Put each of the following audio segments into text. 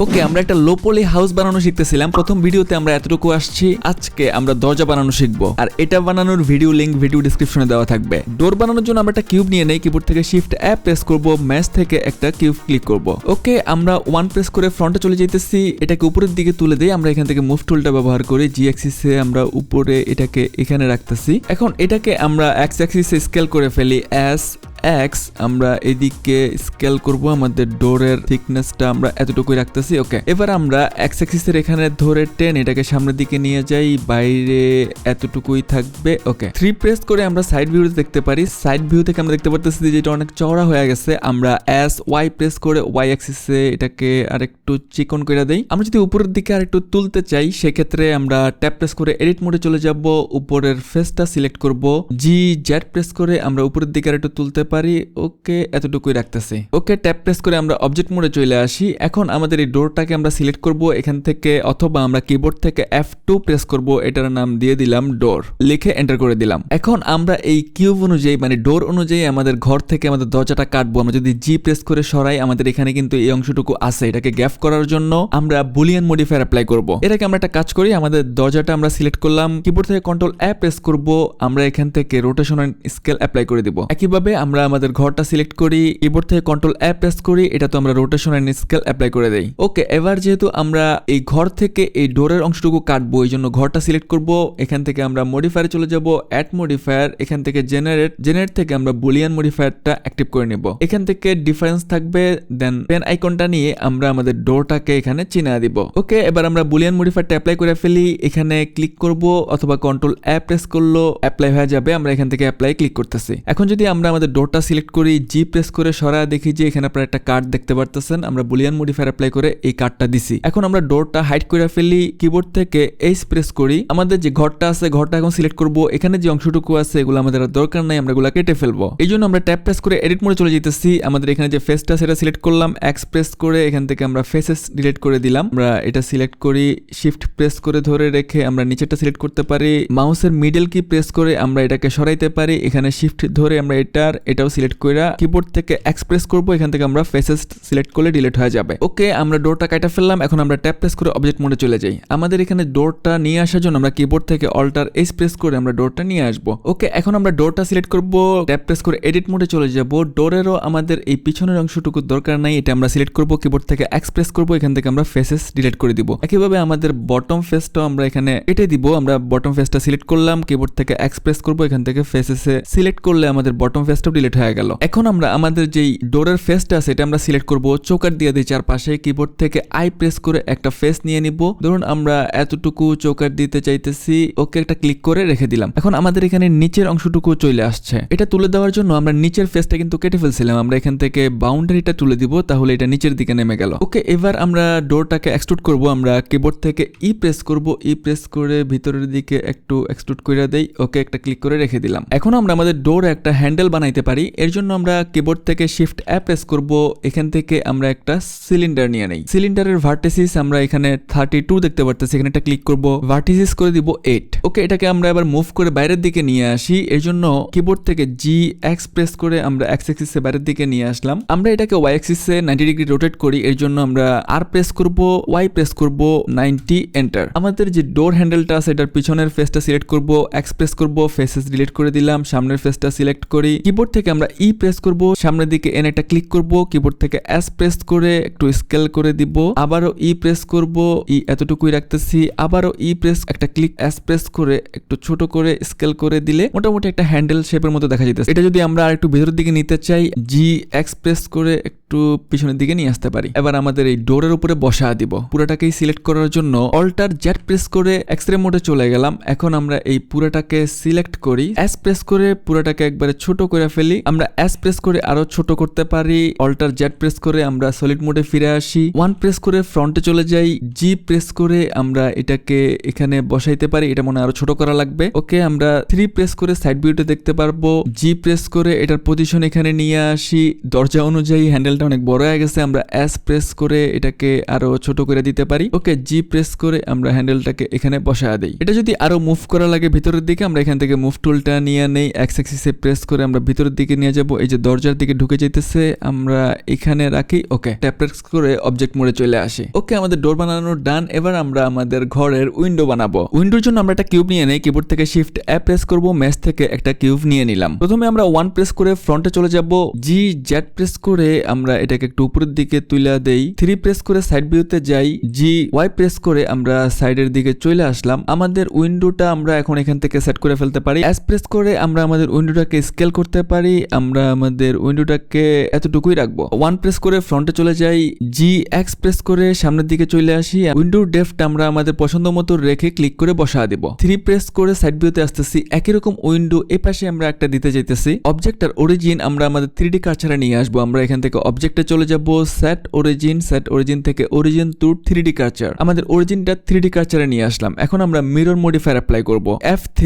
ওকে, আমরা একটা লো পলি হাউস বানানো শিখতেছিলাম। প্রথম ভিডিওতে আমরা এতটুকু আসছি। আজকে আমরা দরজা বানানো শিখবো, আর এটা বানানোর ভিডিও লিংক ভিডিও ডেসক্রিপশনে দেওয়া থাকবে। ডোর বানানোর জন্য আমরা একটা কিউব নিয়ে নেই, কিবোর্ড থেকে শিফট অ্যাপ প্রেস করব, ম্যাচ থেকে একটা কিউব ক্লিক করব। ওকে, আমরা ওয়ান প্রেস করে ফ্রন্টে চলে যাইতেছি, এটাকে উপরের দিকে তুলে দেই। আমরা এখান থেকে মুভ টুলটা ব্যবহার করি, জি অ্যাক্সিসে আমরা উপরে এটাকে এখানে রাখতেছি। এখন এটাকে আমরা এক্স অ্যাক্সিসে স্কেল করে ফেলি, এস এক্স আমরা এদিকে স্কেল করব। আমাদের ডোরের থিকনেসটা আমরা এতটুকুই রাখতেছি। ওকে, এবার আমরা এক্স অ্যাক্সিসের এখানে ধরে টেন এটাকে সামনের দিকে নিয়ে যাই, বাইরে এতটুকুই থাকবে। ওকে, 3 প্রেস করে আমরা সাইড ভিউতে দেখতে পারি। সাইড ভিউ থেকে আমরা দেখতে পারতেছি যে এটা অনেক চওড়া হয়ে গেছে। আমরা এস ওয়াই প্রেস করে ওয়াই অ্যাক্সিসে এটাকে আরেকটু চিকন করে দেই। আমরা যদি উপরের দিকে আরেকটু তুলতে চাই, সেক্ষেত্রে আমরা ট্যাপ প্রেস করে এডিট মোডে চলে যাব, উপরের ফেসটা সিলেক্ট করব, জি জেড প্রেস করে আমরা উপরের দিকে আরেকটু তুলতে পারি। ওকে, এতটুকুই রাখতেছি। ওকে, ট্যাপ প্রেস করে আমরা অবজেক্ট মোডে চলে আসি। এখন আমাদের এই ডোরটাকে আমরা সিলেক্ট করব এখান থেকে, অথবা আমরা কিবোর্ড থেকে F2 প্রেস করব, এটার নাম দিয়ে দিলাম ডোর, লিখে এন্টার করে দিলাম। এখন আমরা এই কিউব অনুযায়ী মানে ডোর অনুযায়ী আমাদের ঘর থেকে আমাদের দরজাটা কাটবো। আমরা যদি জি প্রেস করে সরাই, আমাদের এখানে কিন্তু এই অংশটুকু আছে। এটাকে গ্যাপ করার জন্য আমরা বুলিয়ান মডিফায়ার অ্যাপ্লাই করব। এটাকে আমরা একটা কাজ করি, আমাদের দরজাটা আমরা সিলেক্ট করলাম, কিবোর্ড থেকে কন্ট্রোল অ্যাপ প্রেস করব, আমরা এখান থেকে রোটেশন এন্ড স্কেল অ্যাপ্লাই করে দিব। একইভাবে আমরা আমাদের ঘরটা সিলেক্ট করি, কিবোর্ড থেকে কন্ট্রোল অ্যাপ প্রেস করি, এটা তো আমরা রোটেশন এন্ড স্কেল অ্যাপ্লাই করে দেই। ওকে, এবার যেহেতু আমরা এই ঘর থেকে এই ডোরের অংশটুকু কাটবো, এই জন্য ঘরটা সিলেক্ট করব। এখান থেকে আমরা মডিফায়ারে চলে যাব, অ্যাড মডিফায়ার, এখান থেকে জেনারেট থেকে আমরা বুলিয়ান মডিফায়ারটা অ্যাক্টিভ করে নেব। এখান থেকে ডিফারেন্স থাকবে, দেন পেন আইকনটা নিয়ে আমরা আমাদের ডোরটাকে এখানে চিনা দিব। ওকে, এবার আমরা বুলিয়ান মডিফায়ারটা অ্যাপ্লাই করে ফেলি, এখানে ক্লিক করব অথবা কন্ট্রোল অ্যাপ প্রেস করলো অ্যাপ্লাই হয়ে যাবে। আমরা এখান থেকে অ্যাপ্লাই ক্লিক করতেছি। এখন যদি আমরা আমাদের ডোরটা সিলেক্ট করি, জি প্রেস করে সরা, দেখি যে এখানে আপনারা একটা কার্ড দেখতে পারতেছেন। আমরা বুলিয়ান মডিফায়ার অ্যাপ্লাই করে এই কার্ডটা দিছি। এখন আমরা ডোরটা হাইড করে ফেলি, কিবোর্ড থেকে এইচ প্রেস করি, আমাদের যে ঘরটা আছে ঘরটা এখন সিলেক্ট করব। এখানে যে অংশটুকু আছে এগুলো আমাদের আর দরকার নাই, আমরা এগুলো কেটে ফেলবো। এই জন্য আমরা ট্যাপ প্রেস করে এডিট মোডে চলে যেতেছি। আমাদের এখানে যে ফেসটা সেটা সিলেক্ট করলাম, এক্স প্রেস করে এখান থেকে আমরা ফেসেস ডিলিট করে দিলাম। আমরা এটা সিলেক্ট করি, শিফট প্রেস করে ধরে রেখে আমরা নিচেরটা সিলেক্ট করতে পারি, মাউসের মিডল কি প্রেস করে আমরা এটাকে সরাইতে পারি, এখানে শিফট ধরে আমরা এটাও সিলেক্ট করে কিবোর্ড থেকে এক্স প্রেস করব, এখান থেকে আমরা ফেসেস সিলেক্ট করলে ডিলিট হয়ে যাবে। ওকে, আমরা ডোরটা কাটা ফেললাম। এখন আমরা ট্যাপ প্রেস করে অবজেক্ট মোডে চলে যাই। আমাদের এখানে ডোরটা নিয়ে আসার জন্য আমরা কিবোর্ড থেকে অল্টার এস প্রেস করে আমরা ডোরটা নিয়ে আসবো। ওকে, এখন আমরা ডোরটা সিলেক্ট করব, ট্যাপ প্রেস করে এডিট মোডে চলে যাব। ডোরেরও আমাদের এই পিছনের অংশটুকু দরকার নাই, এটা আমরা সিলেক্ট করব, কিবোর্ড থেকে এক্স প্রেস করব, এখান থেকে আমরা ফেসেস ডিলিট করে দিব। একইভাবে আমাদের বটম ফেসটা আমরা এখানে কেটে দিব। আমরা বটম ফেসটা সিলেক্ট করলাম, কিবোর্ড থেকে এক্স প্রেস করব, এখান থেকে ফেসেসে সিলেক্ট করলে আমাদের বটম ফেসটাও ডিলিট হয়ে গেল। এখন আমরা আমাদের যেই ডোরের ফেসটা আছে এটা আমরা সিলেক্ট করব, চৌকাট দিয়ে দিই চারপাশে, কিবোর্ড থেকে আই প্রেস করে একটা ফেস নিয়ে নিব। ধরুন আমরা এতটুকু চৌকাট দিতে চাইতেছি। ওকে, একটা ক্লিক করে রেখে দিলাম। এখন আমাদের এখানে নিচের অংশটুকু চলে আসছে। এটা তুলে দেওয়ার জন্য আমরা নিচের ফেসটা কিন্তু কেটে ফেলছিলাম, আমরা এখান থেকে বাউন্ডারিটা তুলে দিব, তাহলে এটা নিচের দিকে নেমে গেল। ওকে, এবার আমরা ডোরটাকে এক্সট্রুড করব। আমরা কিবোর্ড থেকে ই প্রেস করব, ই প্রেস করে ভিতরের দিকে একটু এক্সট্রুড করে দেই। ওকে, একটা ক্লিক করে রেখে দিলাম। এখন আমরা আমাদের ডোর একটা হ্যান্ডেল বানাইতে পারি। এর জন্য আমরা কিবোর্ড থেকে শিফট অ্যাপ প্রেস করব, এখান থেকে আমরা একটা সিলিন্ডার নিয়ে নেই। সিলিন্ডারের ভার্টিসিস আমরা এখানে 32 দেখতে পারতেছি, এখানে একটা ক্লিক করব, ভার্টিসিস করে দিব 8। ওকে, এটাকে আমরা এবার মুভ করে বাইরের দিকে নিয়ে আসি। এর জন্য কিবোর্ড থেকে জি এক্স প্রেস করে আমরা এক্স অ্যাক্সিসে বাইরের দিকে নিয়ে আসলাম। আমরা এটাকে ওয়াই অ্যাক্সিসে 90 ডিগ্রি রোটেট করি। এর জন্য আমরা আর প্রেস করব, ওয়াই প্রেস করব, 90 এন্টার। আমাদের যে ডোর হ্যান্ডেলটা আছে এটার পিছনের ফেসটা সিলেক্ট করব, এক্স প্রেস করব, ফেসেস ডিলিট করে দিলাম, সামনের ফেসটা সিলেক্ট করি, কিবোর্ড থেকে আমরা ই প্রেস করব, সামনের দিকে এনে একটা ক্লিক করব, কিবোর্ড থেকে এস প্রেস করে একটু স্কেল করে দিব, আবারও ই প্রেস করব, ই এতটুকুই রাখতেছি, আবারও ই প্রেস একটা ক্লিক, এস প্রেস করে একটু ছোট করে স্কেল করে দিলে মোটামুটি একটা হ্যান্ডেল শেপের মতো দেখা যেতেছে। এটা যদি আমরা আর একটু ভেতরের দিকে নিতে চাই, জি এক্স প্রেস করে একটু পিছনের দিকে নিয়ে আসতে পারি। এবার আমাদের এই ডোরের উপরে বসা দিব। পুরোটাকেই সিলেক্ট করার জন্য অল্টার জেড প্রেস করে এক্সরে মোডে চলে গেলাম। এখন আমরা এই পুরোটাকে সিলেক্ট করি, এস প্রেস করে পুরোটাকে একবারে ছোট করে ফেলি। আমরা এস প্রেস করে আরো ছোট করতে পারি, অল্টার জেড প্রেস করে আমরা সলিড মোডে ফিরে আসি, ওয়ান প্রেস করে ফ্রন্টে চলে যাই, জি প্রেস করে আমরা এটাকে এখানে বসাইতে পারি, এটা মনে আরো ছোট করা লাগবে। ওকে, আমরা 3 প্রেস করে সাইড ভিউতে দেখতে পারবো, জি প্রেস করে এটার পজিশন এখানে নিয়ে আসি, দরজা অনুযায়ী হ্যান্ডেল হ্যান্ডেলটা অনেক বড় হয়ে গেছে, আমরা এস প্রেস করে এটাকে আরো ছোট করে দিতে পারি। ওকে, জি প্রেস করে আমরা হ্যান্ডেলটাকে এখানে বসায় দেই। এটা যদি আরো মুভ করা লাগে ভিতরের দিকে, আমরা এখান থেকে মুভ টুলটা নিয়ে নেই, এক্স অ্যাক্সিসে প্রেস করে আমরা ভিতরের দিকে নিয়ে যাব। এই যে দরজার দিকে ঢুকে যেতেছে, আমরা এখানে রাখি। ওকে, ট্যাপ প্রেস করে অবজেক্ট মোডে চলে আসি। ওকে, আমাদের ডোর বানানো ডান। এবার আমরা আমাদের ঘরের উইন্ডো বানাবো। উইন্ডোর জন্য আমরা একটা কিউব নিয়ে নেই, কিবোর্ড থেকে শিফট এ প্রেস করব, ম্যাচ থেকে একটা কিউব নিয়ে নিলাম। প্রথমে আমরা 1 প্রেস করে ফ্রন্টে চলে যাব, জি জেড প্রেস করে আমরা এটাকে একটু উপরের দিকে তুলে দেই, 3 প্রেস করে সাইড ভিউতে যাই, জি ওয়াই প্রেস করে আমরা সাইডের দিকে চলে আসলাম। আমাদের উইন্ডোটা আমরা এখন এখান থেকে সেট করে ফেলতে পারি। এস প্রেস করে আমরা আমাদের উইন্ডোটাকে স্কেল করতে পারি। আমরা আমাদের উইন্ডোটাকে এতটুকুই রাখবো। 1 প্রেস করে ফ্রন্টে চলে যাই, জি এক্স প্রেস করে সামনের দিকে চলে আসি। উইন্ডোর ডেপথ আমরা আমাদের পছন্দ মতো রেখে ক্লিক করে বসা দিব। 3 প্রেস করে সাইড ভিউতে আসতেছি, একই রকম উইন্ডো এই পাশে আমরা একটা দিতে যাইতেছি। অবজেক্টের অরিজিন আমরা আমাদের 3D কার্সারে নিয়ে আসবো। আমরা এখান থেকে অবজেক্টে চলে যাব, সেট অরিজিন থেকে অরিজিন টু 3D কার্সার। আমাদের অরিজিনটা 3D কার্সারে নিয়ে আসলাম। এখন আমরা মিরর মডিফায়ার অ্যাপ্লাই করব। F3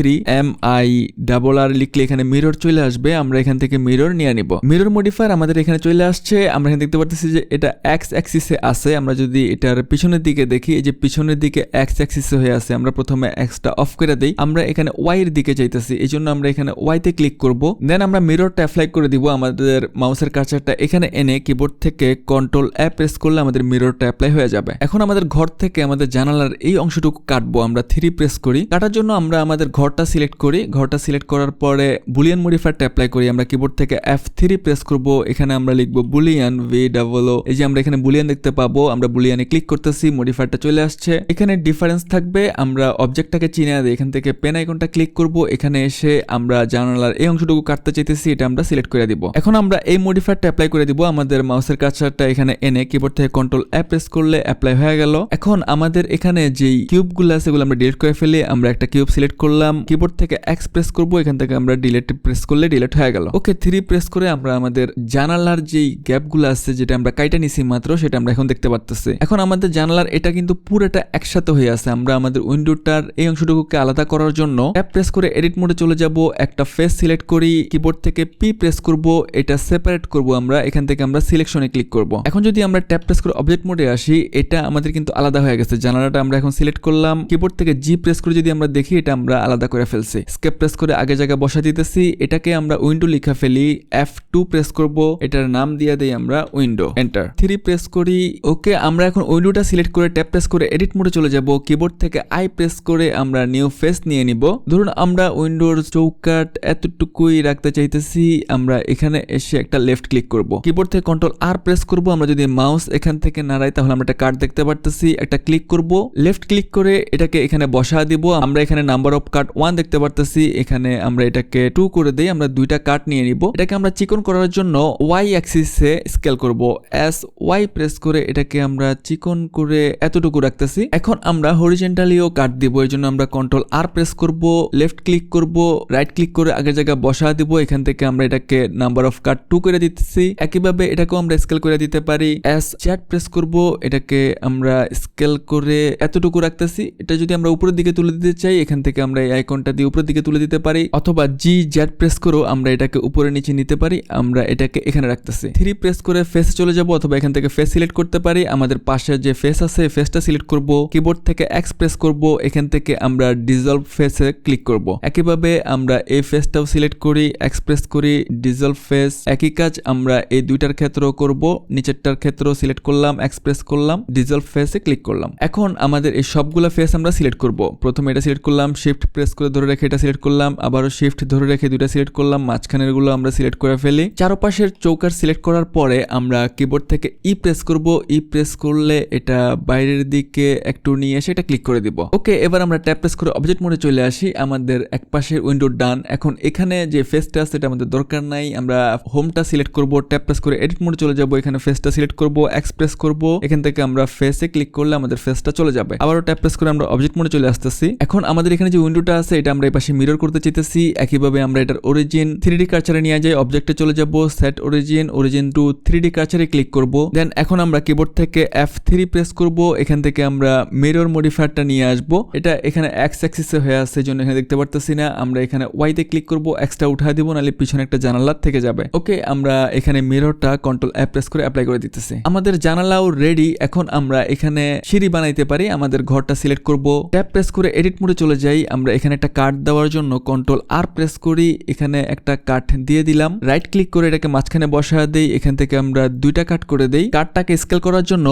MIRR লিখলে এখানে মিরর চলে আসবে। আমরা এখান থেকে মিরর নিয়ে নিব। মিরর মডিফায়ার আমাদের এখানে চলে আসছে। আমরা এখানে দেখতে পাচ্ছি যে এটা এক্স অ্যাক্সিসে আছে। আমরা যদি এটার পিছনের দিকে দেখি, এই যে পিছনের দিকে এক্স অ্যাক্সিসে হয়ে আছে, আমরা প্রথমে এক্সটা অফ করে দেই। আমরা এখানে ওয়াই এর দিকে যাইতেছি, এই জন্য আমরা এখানে ওয়াই তে ক্লিক করব। দেন আমরা মিররটা অ্যাপ্লাই করে দিব। আমাদের মাউসের কার্সারটা এখানে এনে কিবোর্ড থেকে কন্ট্রোল এ প্রেস করলে আমাদের মিররটা অ্যাপ্লাই হয়ে যাবে। এখন আমাদের ঘর থেকে আমাদের জানালার এই অংশটুকু কাটবো। আমরা 3 প্রেস করি। কাটার জন্য আমরা আমাদের ঘরটা সিলেক্ট করি। ঘরটা সিলেক্ট করার পরে বুলিয়ান মডিফায়ারটা অ্যাপ্লাই করি। আমরা কিবোর্ড থেকে F3 প্রেস করব। এখানে আমরা লিখবো বুলিয়ান VOO। এই যে আমরা এখানে বুলিয়ান দেখতে পাবো। আমরা বুলিয়ানে ক্লিক করতেছি, মডিফায়ারটা চলে আসছে। এখানে ডিফারেন্স থাকবে। আমরা অবজেক্টটাকে চিনে দিই, এখান থেকে পেন আইকনটা ক্লিক করব। এখানে এসে আমরা জানালার এই অংশটুকু কাটতে চাইতেছি, এটা আমরা সিলেক্ট করে দিব। এখন আমরা এই মডিফায়ারটা অ্যাপ্লাই করে দিব। আমাদের মাউসের কার্সারটা এখানে এনে কিবোর্ড থেকে কন্ট্রোল এ প্রেস করলে অ্যাপ্লাই হয়ে গেল। এখন আমাদের এখানে যেই কিউবগুলো আছে সেগুলো আমরা ডিলিট করে ফেলি। আমরা একটা কিউব সিলেক্ট করলাম, কিবোর্ড থেকে এক্স প্রেস করব। এখান থেকে আমরা ডিলিট প্রেস করলে ডিলিট হয়ে গেল। ওকে, 3 প্রেস করে আমরা আমাদের জানালার যেই গ্যাপগুলো আছে, যেটা আমরা কাইটা নিছি মাত্র, সেটা আমরা এখন দেখতে পারতেছি। এখন আমাদের জানালার এটা কিন্তু পুরোটা একসাথে হয়ে আছে। আমরা আমাদের উইন্ডোটার এই অংশটুকুকে আলাদা করার জন্য ট্যাপ প্রেস করে এডিট মোডে চলে যাব, একটা ফেস সিলেক্ট করি, কিবোর্ড থেকে পি প্রেস করব, এটা সেপারেট করব। আমরা এখান থেকে আমরা সিলেকশনে ক্লিক করব। এখন যদি আমরা ট্যাপ প্রেস করে অবজেক্ট মোডে আসি, এটা আমাদের কিন্তু আলাদা হয়ে গেছে। জানালাটা আমরা এখন সিলেক্ট করলাম, কিবোর্ড থেকে জি প্রেস করে যদি আমরা দেখি, এটা আমরা আলাদা করে ফেলছি। স্কেপ প্রেস করে আগে জায়গা বসা দিতেছি। এটাকে আমরা উইন্ডো লিখা ফেলি, F2 প্রেস করব, এটার নাম দিয়ে দেই আমরা উইন্ডো, এন্টার। 3 প্রেস করি। ওকে, আমরা এখন উইন্ডোটা সিলেক্ট করে ট্যাপ প্রেস করে এডিট মোডে চলে যাব। কিবোর্ড থেকে আই প্রেস করে আমরা নিউ ফেস নিয়ে নিব। ধরুন আমরা উইন্ডোর চৌকাট এতটুকুই রাখতে চাইতেছি। আমরা এখানে এসে একটা লেফট ক্লিক করব। কিবোর্ড থেকে কন্ট্রোল আর প্রেস করব। আমরা যদি মাউস এখান থেকে নাড়াই তাহলে আমরা একটা কাট দেখতে পারতেছি। একটা ক্লিক করব, লেফট ক্লিক করে এটাকে এখানে বসা দিব। আমরা এখানে নাম্বার অফ কাট 1 দেখতে পারতেছি। এখানে আমরা এটাকে 2 করে দেই। আমরা 2টা কাট নিয়ে নিব। এটাকে আমরা চিকন করার জন্য ওয়াই অ্যাক্সিসে স্কেল করব। এস ওয়াই প্রেস করে এটাকে আমরা চিকন করে এতটুকু রাখতেছি। এখন আমরা হরিজেন্টালিও কাট দিব। এর জন্য আমরা কন্ট্রোল আর প্রেস করব, লেফট ক্লিক করব, রাইট ক্লিক করে আগের জায়গা বসা দিব। এখান থেকে আমরা এটাকে নাম্বার অফ কাট 2 করে দিতেছি। একইভাবে এটাকেও আমরা স্কেল করে দিতে পারি। এস চ্যাট প্রেস করব, এটাকে আমরা স্কেল করে এতটুকু রাখতেছি। এটা যদি আমরা উপরের দিকে তুলে দিতে চাই, এখান থেকে আমরা এই আইকনটা দিয়ে উপরের দিকে তুলে দিতে পারি, অথবা জি জেড প্রেস করেও আমরা এটাকে উপরে নিচে নিতে পারি। আমরা এটাকে এখানে রাখতেছি। 3 প্রেস করে ফেস চলে যাব, অথবা এখান থেকে ফেস সিলেক্ট করতে পারি। আমাদের পাশে যে ফেস আছে ফেসটা সিলেক্ট করব। কিবোর্ড থেকে এক্স প্রেস করব। এখান থেকে আমরা ডিসলভ ফেসে ক্লিক করব। একইভাবে আমরা এই ফেসটাও সিলেক্ট করি, এক্স প্রেস করি, ডিসলভ ফেস। একই কাজ আমরা এই দুইটার ক্ষেত্রেও করব। নিচেরটার ক্ষেত্রেও সিলেক্ট করলাম, এক্স প্রেস করলাম, ডিসলভ ফেসে ক্লিক করলাম। এখন আমাদের এই সবগুলো ফেস আমরা সিলেক্ট করব। প্রথমে এটা সিলেক্ট করলাম, শিফট প্রেস করে ধরে রেখে এটা সিলেক্ট করলাম, আবারও শিফট ধরে রেখে দুইটা সিলেক্ট করলাম, মাঝখানের গুলো আমরা সিলেক্ট করে ফেলি। চারপাশের চৌকার সিলেক্ট করার পরে আমরা কিবোর্ড থেকে ই প্রেস করব। ই প্রেস করলে এটা বাইরের দিকে একটু নিয়ে এসে এটা ক্লিক করে দিব। ওকে, এবার আমরা ট্যাপ প্রেস করে অবজেক্ট মোডে চলে আসি। আমাদের এক পাশের উইন্ডো ডান। এখন এখানে যে ফেসটা আছে এটা আমাদের দরকার নাই। আমরা হোমটা সিলেক্ট করব, ট্যাপ প্রেস করে এডিট মোডে চলে যাব। এখানে ফেসটা সিলেক্ট করব, এক্সপ্রেস করব। এখান থেকে আমরা ফেসে ক্লিক করলে আমাদের ফেসটা চলে যাবে। আবারও ট্যাপ প্রেস করে আমরা অবজেক্ট মোডে চলে আসতেছি। এখন আমাদের এখানে যে উইন্ডোটা আছে এটা আমরা এই পাশে মিরর করতে চাইতেছি। একইভাবে আমরা এটার অরিজিন 3D কার্সারে নিয়ে যাই, অবজেক্টে চলে যাব, সেট অরিজিন টু 3D কার্সারে ক্লিক করব। দেন এখন আমরা কিবোর্ড থেকে F3 প্রেস করব। এখান থেকে আমরা মিরর মডিফায়ারটা নিয়ে আসব। এটা এখানে এক্স অ্যাক্সিসে হয়ে আছে, জন্য এখানে দেখতে পারতেছি না। আমরা এখানে ওয়াই তে ক্লিক করব, এক্সটা উঠায় দিব, নাহলে পিছনে একটা জানালা থেকে যাবে। ওকে, আমরা এখানে মিররটা কন্ট্রোল অ্যাপ প্রেস করে অ্যাপ্লাই করে দিতেছি। আমাদের জানালাও রেডি। এখন আমরা এখানে সিঁড়ি বানাইতে পারি। আমাদের ঘরটা সিলেক্ট করব, ট্যাব প্রেস করে এডিট মোডে চলে যাই। আমরা এখানে একটা কাট দেওয়ার জন্য কন্ট্রোল আর প্রেস করি, এখানে একটা কাট দিয়ে দিলাম। রাইট ক্লিক করে এটাকে মাঝখানে বসা দেই। এখান থেকে আমরা দুইটা কাট করে দেই। কাটটাকে স্কেল করার জন্য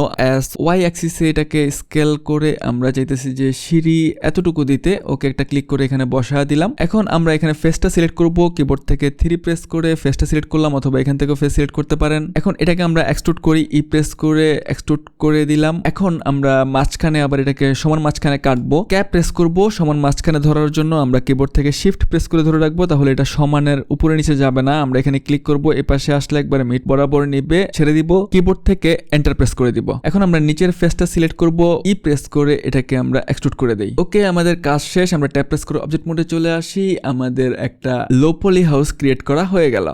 ওয়াই অ্যাক্সিসে এটাকে স্কেল করে আমরা চাইতেছি যে সিঁড়ি এতটুকু দিতে। ওকে একটা ক্লিক করে এখানে বসা দিলাম। এখন আমরা এখানে ফেসটা সিলেক্ট করব, কিবোর্ড থেকে 3 প্রেস করে ফেসটা সিলেক্ট করলাম, অথবা এখান থেকেও ফেস সিলেক্ট করতে পারেন। এখন এটাকে আমরা এক্সট্রুড করি, ই প্রেস করে এক্সট্রুড করে দিলাম। এখন আমরা মাঝখানে আবার এটাকে সমান মাঝখানে কাটবো। ক্যাপ প্রেস করব সমান মাঝখানে ধরার জন্য। আমরা কিবোর্ড থেকে শিফট প্রেস করে ধরে রাখবো, তাহলে এটা সমানের উপরে নিচে যাবে না। আমরা এখানে ক্লিক করব, এই পাশে আসলে একবারে মিড বরাবর নিবে, ছেড়ে দিব। কিবোর্ড থেকে এন্টার প্রেস করে দিব। এখন আমরা নিচের ফেসটা সিলেক্ট করব, ই প্রেস করে এটাকে আমরা এক্সট্রুড করে দেই। ওকে, আমাদের কাজ শেষ। আমরা ট্যাপ প্রেস করে অবজেক্ট মোডে চলে আসি। আমাদের একটা লো পলি হাউস ক্রিয়েট করা হয়ে গেল।